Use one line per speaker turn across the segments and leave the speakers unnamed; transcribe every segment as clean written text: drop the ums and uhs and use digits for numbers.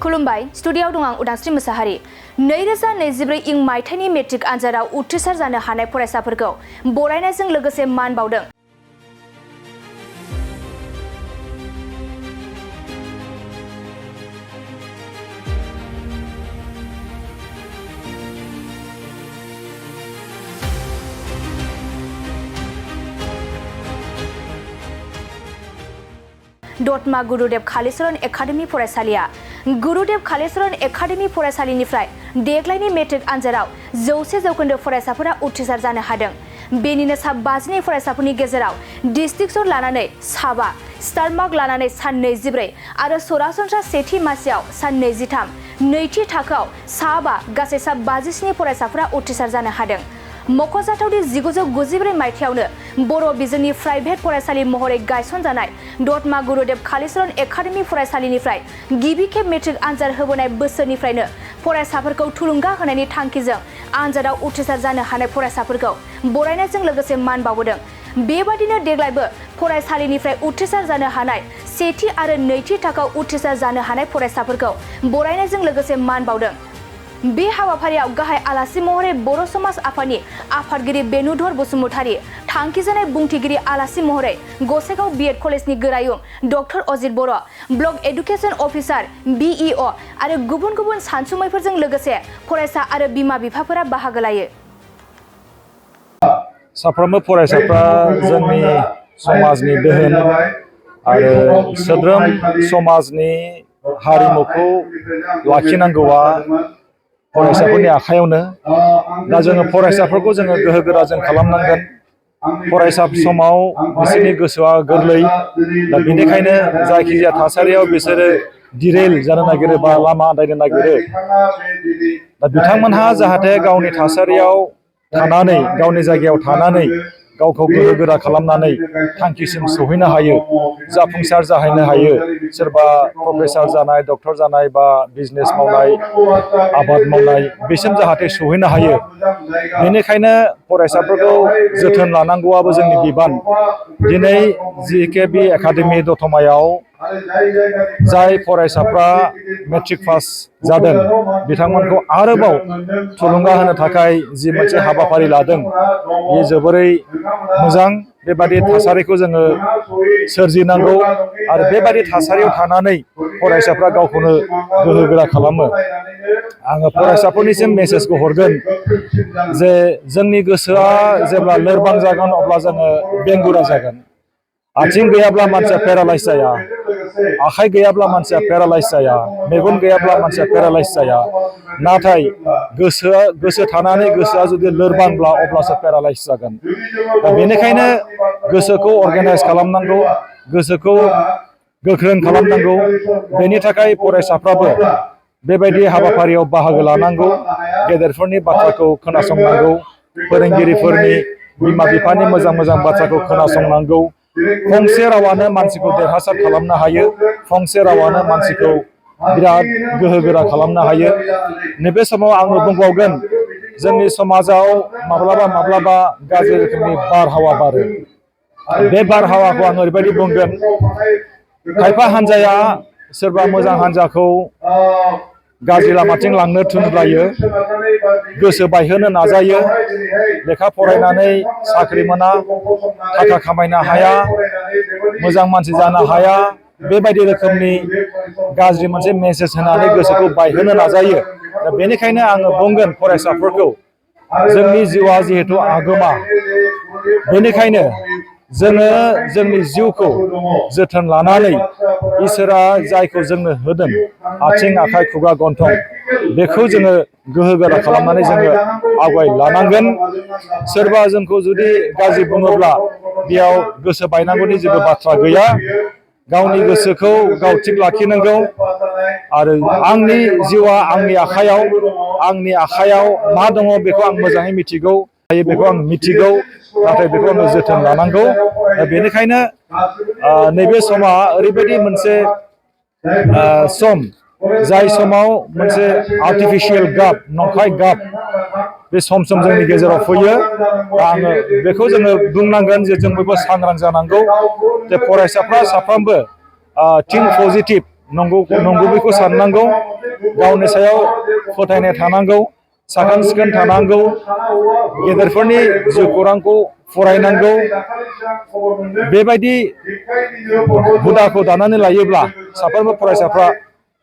खुलुमबाय स्टुडियाव दं आं उदांस्रि मोसाहारि 2024 इं मायथाइनि मेट्रिक आनजादाव उथ्रिसार जानो हानाय फरायसाफोरखौ बरायनायजों लोगोसे मान बावदों। दतमा गुरुदेव कालीचरण एकाडेमी फरायसालिया गुरुदेव कालीचरण एकाडेमी फरायसालिनिफ्राय देग्लायनि मेट्रिक आनजादाव 100% फरायसाफोरा उथ्रिसार जानो हादों। बेनिनो सा 52 फरायसाफोरनि गेजेराव डिस्ट्रिक्टसर लानानै 7 स्टार मार्क लानानै सान 24 आरो सरासनस्रा सेथि मासियाव सान 23 नैथि थाखोआव 5 गासै सा 57 फरायसाफोरा उथ्रिसार जानो हादों। मख'जाथावदि 1994 मायथाइयावनो बर' बिजोंनि प्राइभेट फरायसालि महरै गायसनजानाय दतमा गुरुदेव कालीचरण एकाडेमी फरायसालिनिफ्राय गिबि खेब मेट्रिक आनजाद होबोनाय बोसोरनिफ्रायनो फरायसाफोरखौ थुलुंगा होनायनि थांखिजों आनजादाव उथ्रिसार जानो हानाय फरायसाफोरखौ बरायनायजों लोगोसे मान बावबोदों। बेबादिनो देग्लायबो फरायसालिनिफ्राय उथ्रिसार जानो हानाय सेथि आरो नैथि थाखोआव उथ्रिसार जानो हानाय फरायसाफोरखौ बरायनायजों लोगोसे मान बावदों। बे हाबाफारियाव गाहाय आलासि महरै बर' समाज आफादनि आफादगिरि बेनुधर बसुमतारी, थांखि जानाय बुंथिगिरि आलासि महरै गसाइगाव बीएड कलेजनि गोरायुं डक्टर अजित बर', ब्लक एडुकेशन अफिसार BEO आरो गुबुन गुबुन सानसुमैफोरजों लोगोसे फरायसा आरो बिमा बिफाफोरा बाहागो लायो।
साफ्रोमबो फरायसाफ्रा जोंनि समाजनि दोहोन आरो सोद्रोम समाजनि हारिमुखौ लाखिनांगौआ फरायसाफोरनि आखायावनो। दा जोङो फरायसाफोरखौ जोङो गोहोगोरा जों खालामनांगोन। फरायसा समाव बिसोरनि गोसोआ गोरलै, दा बेनिखायनो जायखिजाया थासारियाव बिसोरो दिरेल जानो नागिरो बा लामा आन्दायनो नागिरो। दा बिथांमोनहा जाहाथे गावनि थासारियाव थानानै गावनि जायगायाव थानानै गावखौ गोहोगोरा खालामनानै थांखिसिम सौहैनो हायो, जाफुंसार जाहैनो हायो। सोरबा प्रफेसार जानाय, डक्टर जानाय बा बिजनेस मावनाय, आबाद मावनाय बेसिम जाहाथे सौहैनो हायो। बेनिखायनो फरायसाफोरखौ जोथोन लानांगौआबो जोंनि बिबान। दिनै GKB एकाडेमी दतमायाव जाय फरायसाफ्रा मेट्रिक पास जादों बिथांमोनखौ आरोबाव थुलुंगा होनो थाखाय जि मोनसे हाबाफारि लादों बेयो जोबोरै मोजां। बेबादि थासारिखौ जोङो सोरजिनांगौ आरो बेबादि थासारियाव थानानै फरायसाफ्रा गावखौनो गोहोगोरा खालामो। आङो फरायसाफोरनिसिम मेसेजखौ हरगोन जे जोंनि गोसोआ जेब्ला लोरबां जागोन अब्ला जोङो बेंगुरा जागोन। आथिं गैयाब्ला मानसिया पेरालाइज जाया, आखाइ गैयाब्ला मानसिया पेरालाइज जाया, मेगन गैयाब्ला मानसिया पेरालाइज जाया। नाथाय गोसो थानानै गोसोआ जुदि लोरबांब्ला अब्लासो पेरालाइज जागोन। दा बेनिखायनो गोसोखौ अर्गानाइज खालामनांगौ, गोसोखौ गोख्रों खालामनांगौ। बेनि थाखाय फरायसाफ्राबो बेबायदि हाबाफारियाव बाहागो लानांगौ, गेदेरफोरनि बाथ्राखौ खोनासंनांगौ, फोरोंगिरिफोरनि बिमा बिफानि मोजां मोजां बाथ्राखौ खोनासंनांगौ। फंसे रावानो मानसिखौ देरहासार खालामनो हायो, फंसे रावानो मानसिखौ बिराद गोहोगोरा खालामनो हायो। नैबे समाव आङो बुंबावगोन, जोंनि समाजाव माब्लाबा माब्लाबा गाज्रि रोखोमनि बारहावा बारो। बे बारहावाखौ आं ओरैबायदि बुंगोन, खायफा हान्जाया सोरबा मोजां हान्जाखौ गाज्रि लामाथिं लांनो थुनज्लायो, गोसो बायहोनो नाजायो। लेखा फरायनानै साख्रि मोना, थाखा खामायनो हाया, मोजां मानसि जानो हाया, बेबायदि रोखोमनि गाज्रि मोनसे मेसेज होनानै गोसोखौ बायहोनो नाजायो। दा बेनिखायनो आङो बुंगोन फरायसाफोरखौ, जोंनि जिउआ जिहेतु आगोमा, बेनिखायनो जोङो जोंनि जिउखौ जोथोन लानानै इसोरा जायखौ जोंनो होदों आथिं, आखाइ, खुगा, गन्थं, बेखौ जोङो गोहोगोरा खालामनानै जोङो आवगायलांनांगोन। सोरबा जोंखौ जुदि गाज्रि बुङोब्ला बेयाव गोसो बायनांगौनि जेबो बाथ्रा गैया। गावनि गोसोखौ गाव थिग लाखिनांगौ आरो आंनि जिउआ आंनि आखायाव मा दङ बेखौ आं मोजाङै मिथिगौ, बेखौ आं मिथिगौ, नाथाय बेखौ आङो जोथोन लानांगौ। बेनिखायनो नैबे समा ओरैबायदि मोनसे सम, जाय समाव मोनसे आर्टिफिशियेल गाब, नंखाय गाब बे सम सम जोंनि गेजेराव फैयो। आङो बेखौ जोङो बुंनांगोन जे जों बयबो सांग्रां जानांगौ जे फरायसाफ्रा साफ्रोमबो थिंक पजिटिभ, नंगुबैखौ साननांगौ गावनि सायाव फोथायनाय थानांगौ साखोन सिखोन थानांगौ गेदेरफोरनि जिउ खौरांखौ फरायनांगौ बेबायदि हुदाखौ दानानै लायोब्ला साफ्रोमबो फरायसाफ्रा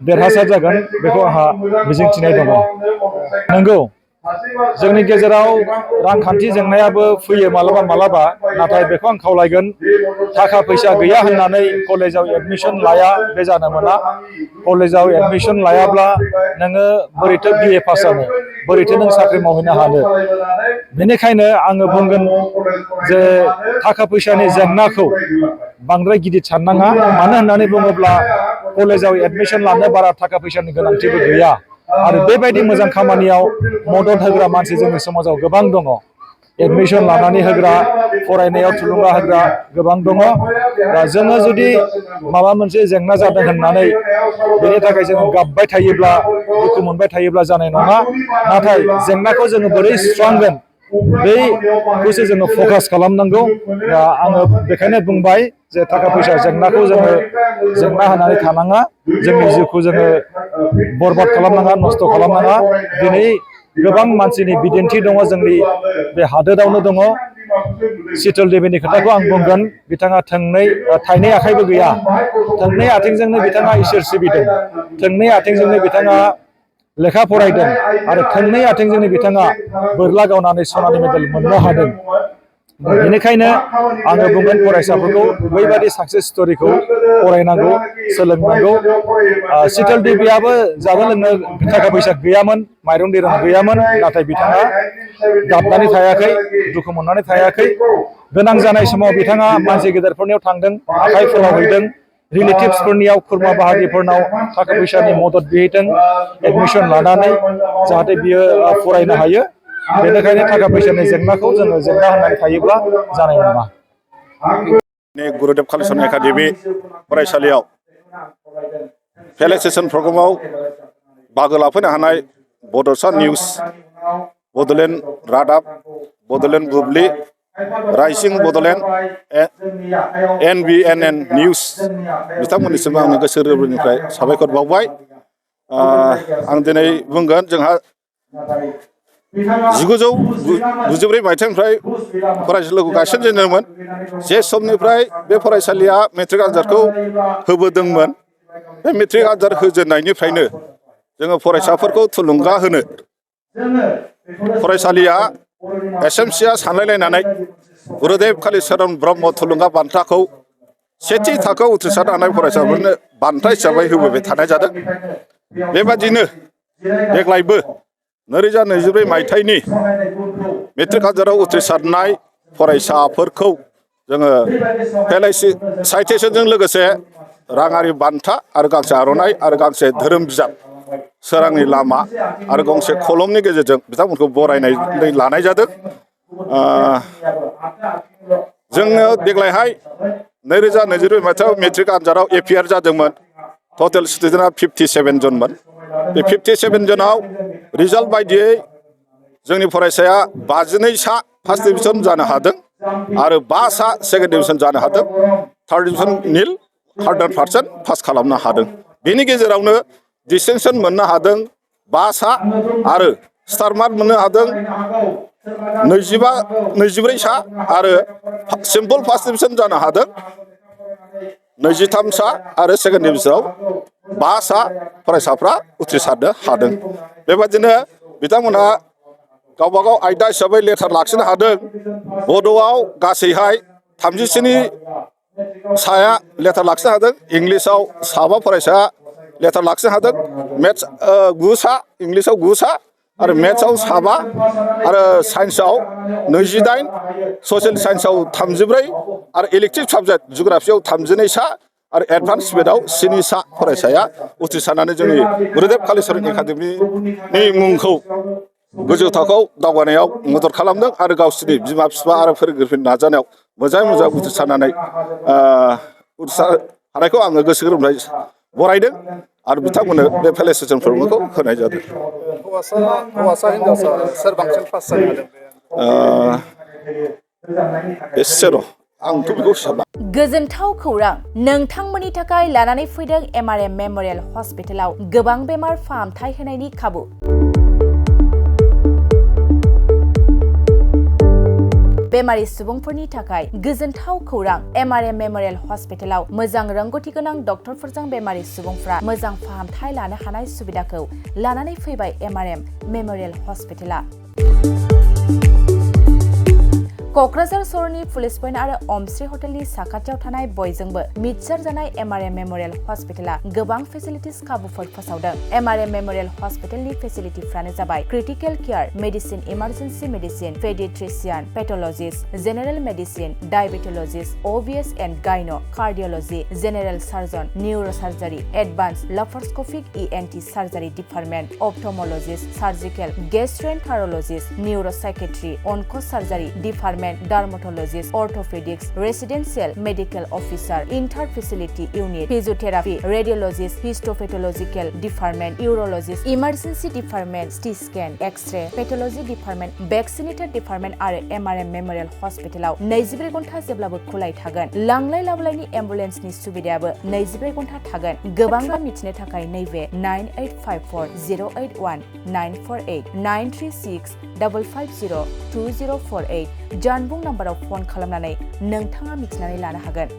देरहासार जागोन बेखौ आंहा मिजिंथिनाय दङ नंगौ जोंनि गेजेराव रांखान्थि जेंनायाबो फैयो मालाबा मालाबा नाथाय बेखौ आं खावलायगोन थाखा फैसा गैया होननानै कलेजाव एडमिशन लाया बे जानो मोना कलेजाव एडमिशन लायाब्ला नोङो बोरैथो BA पास जानो बोरैथो नों साख्रि मावहैनो हानो बेनिखायनो आङो बुंगोन जे थाखा फैसानि जेंनाखौ बांद्राय गिदिर साननाङा मानो होननानै बुङोब्ला कलेजाव एडमिशन लानो बारा थाखा फैसानि गोनांथिबो गैया आरो बेबायदि मोजां खामानियाव मदद होग्रा मानसि जोंनि समाजाव गोबां दङ एडमिशन लानानै होग्रा फरायनायाव थुलुंगा होग्रा गोबां दङ दा जोङो जुदि माबा मोनसे जेंना जादों होननानै बेनि थाखाय जोङो गाबबाय थायोब्ला दुखु मोनबाय थायोब्ला जानाय नङा नाथाय जेंनाखौ जोङो बोरै सुस्रांगोन बैखौसो जोङो फकास खालामनांगौ दा आङो बेखायनो बुंबाय जे थाखा फैसा जेंनाखौ जोङो जेंना होनानै थानाङा जोंनि जिउखौ जोङो बरबाद खालामनाङा नस्थ' खालामनाङा दिनै गोबां मानसिनि बिदिन्थि दङ जोंनि बे हादोरावनो दङ शीतल देवीनि खोथाखौ आं बुंगोन बिथाङा थाइनै आखाइबो गैया थोंनै आथिंजोंनो बिथाङा इसोर सिबिदों थोंनै आथिंजोंनो बिथाङा लेखा फरायदों आरो थोंनै आथिंजोंनो बिथाङा बोरला गावनानै सनानि मेडेल मोननो हादों बेनिखायनो आङो बुंगोन फरायसाफोरखौ बैबादि साक्सेस स्ट'रिखौ फरायनांगौ सोलोंनांगौ शीतल देवीयाबो जानो लोंनो थाखा फैसा गैयामोन माइरं दैरं गैयामोन नाथाय बिथाङा गाबनानै थायाखै दुखु मोननानै थायाखै गोनां जानाय समाव बिथाङा मानसि गेदेरफोरनियाव थांदों आखाइ फोलावहैदों रिलेटिभ्सफोरनियाव खुरमा बाहागिफोरनाव थाखा फैसानि मदद बिहैदों एडमिशन लानानै जाहाथे बियो फरायनो हायो बेनिखायनो थाखा फैसानि जेंनाखौ जोङो जेंना होननानै थायोब्ला जानाय नङा
गुरुदेव कालिचरण एकाडेमि फरायसालियाव फेलिसिटेसन प्रग्रामाव बाहागो लाफैनो हानाय बड'सा निउज बड'लेण्ड रादाब बड'लेण्ड बुब्लि राइजिं बड'लेण्ड NBNN निउज बिथांमोननिसिम आंनि गोसो गोरबोनिफ्राय साबायखर बावबाय आं दिनै बुंगोन जोंहा 1994 मायथाइनिफ्राय फरायसालिखौ गायसनजेनदोंमोन जे समनिफ्राय बे फरायसालिया मेट्रिक आनजादखौ होबोदोंमोन बे मेट्रिक आनजाद होजेननायनिफ्रायनो जोङो फरायसाफोरखौ थुलुंगा होनो फरायसालिया SMCआ सानलायलायनानै गुरुदेव कालिचरण ब्रह्म थुलुंगा बान्थाखौ सेथि थाखोआव उथ्रिसारनो हानाय फरायसाफोरनो बान्था हिसाबै होबोबाय थानाय जादों बेबादिनो देग्लायबो 2024 मायथाइनि मेट्रिक आनजादाव उथ्रिसारनाय फरायसाफोरखौ जोङो साइटेसनजों लोगोसे राङारि बान्था आरो गांसे आर'नाइ आरो गांसे धोरोम बिजाब सोरांनि लामा आरो गंसे खलमनि गेजेरजों बिथांमोनखौ बरायनानै लानाय जादों जोङो देग्लायहाय 2024 मायथाइयाव मेट्रिक आनजादाव एपियार जादोंमोन टटेल स्टुडेन्टआ 57 जनमोन बे 57 जनाव रिजाल्ट बायदियै जोंनि फरायसाया 52 सा फार्स्ट डिभिजन जानो हादों आरो 5 सा सेकेन्ड डिभिजन जानो हादों थार्ड डिभिजन निल 100% पास खालामनो हादों बेनि गेजेरावनो डिस्टिंसन मोननो हादों 5 सा आरो स्टार मार्क मोननो हादों 24 सा आरो सिम्पल फार्स्ट डिभिजन जानो हादों 23 सा आरो सेकेन्ड डिभिजनाव 5 सा फरायसाफ्रा उथ्रिसारनो हादों बेबादिनो बिथांमोनहा गावबागाव आयदा हिसाबै लेटार लाखिनो हादों बड'आव गासैहाय 37 साया लेटार लाखिनो हादों इंलिसाव 7 फरायसाया लेटार लाखिनो हादों मेथ्स 9 सा इंलिसाव 9 सा आरो मेथ्सआव 7 आरो साइन्सआव 28 ससियेल साइन्सआव 34 आरो इलेक्टिभ साबजेक्ट जिअग्राफियाव 32 सा आरो एडभान्स मेथ्सआव 7 सा फरायसाया उथ्रिसारनानै जोंनि गुरुदेव कालिचरण एकाडेमिनि मुंखौ गोजौ थाखोआव दावगानायाव मदद खालामदों आरो गावसोरनि बिमा बिफा आरो फोरोंगिरिफोरनि नाजानायाव मोजाङै मोजां उथ्रिसारनानै हानायखौ आङो गोसो गोरबोनिफ्राय बरायदों आरो बिथांमोननो बे फेलिसिटेसन प्रग्रामखौ होनाय जादों
हौवासा हिनजावसा सोर बांसिन पास जानो हादों
एसे र' आंथ' बेखौ साना
गोजोनथाव खौरां नोंथांमोननि थाखाय लानानै फैदों MRM मेम'रियेल हस्पिटालाव गोबां बेमार फाहामथाय होनायनि खाबु बेमारि सुबुंफोरनि थाखाय गोजोनथाव खौरां MRM मेम'रियेल हस्पिटालाव मोजां रोंगौथि गोनां डक्टरफोरजों बेमारि सुबुंफ्रा मोजां फाहामथाय लानो हानाय सुबिदाखौ लानानै फैबाय MRM मेम'रियेल हस्पिटाला क'क्राझार सहरनि पुलिस पइन्ट आरो अमश्री हटेलनि साखाथियाव थानाय बयजोंबो मिथिसार जानाय MRM मेम'रियेल हस्पिटाला गोबां फेसिलिटिस खाबुफोर फोसावदों MRM मेम'रियेल हस्पिटालनि फेसिलिटिफ्रानो जाबाय critical care medicine emergency medicine paediatrician pathologist general medicine diabetologist OBS and gyno cardiology general surgeon neurosurgery advance laparoscopic ENT surgery department ophthalmologist surgical gastroenterologist neuropsychiatry onco' surgery department dermatologist orthopaedics residential medical officer inter facility unit physiotherapy radiologist histopathological department urologist emergency department CT scan X-ray pathology department vaccinator department आरो MRM memorial हस्पिटालाव 24 घन्टा जेब्लाबो खुलाय थागोन लांलाय लाबोलायनि एम्बुलेन्सनि सुबिदायाबो 24 घन्टा थागोन गोबांबा मिथिनो थाखाय नैबे 9854081948 936 550 2048 जानबुं नाम्बाराव फन खालामनानै नोंथाङा मिथिनानै लानो हागोन।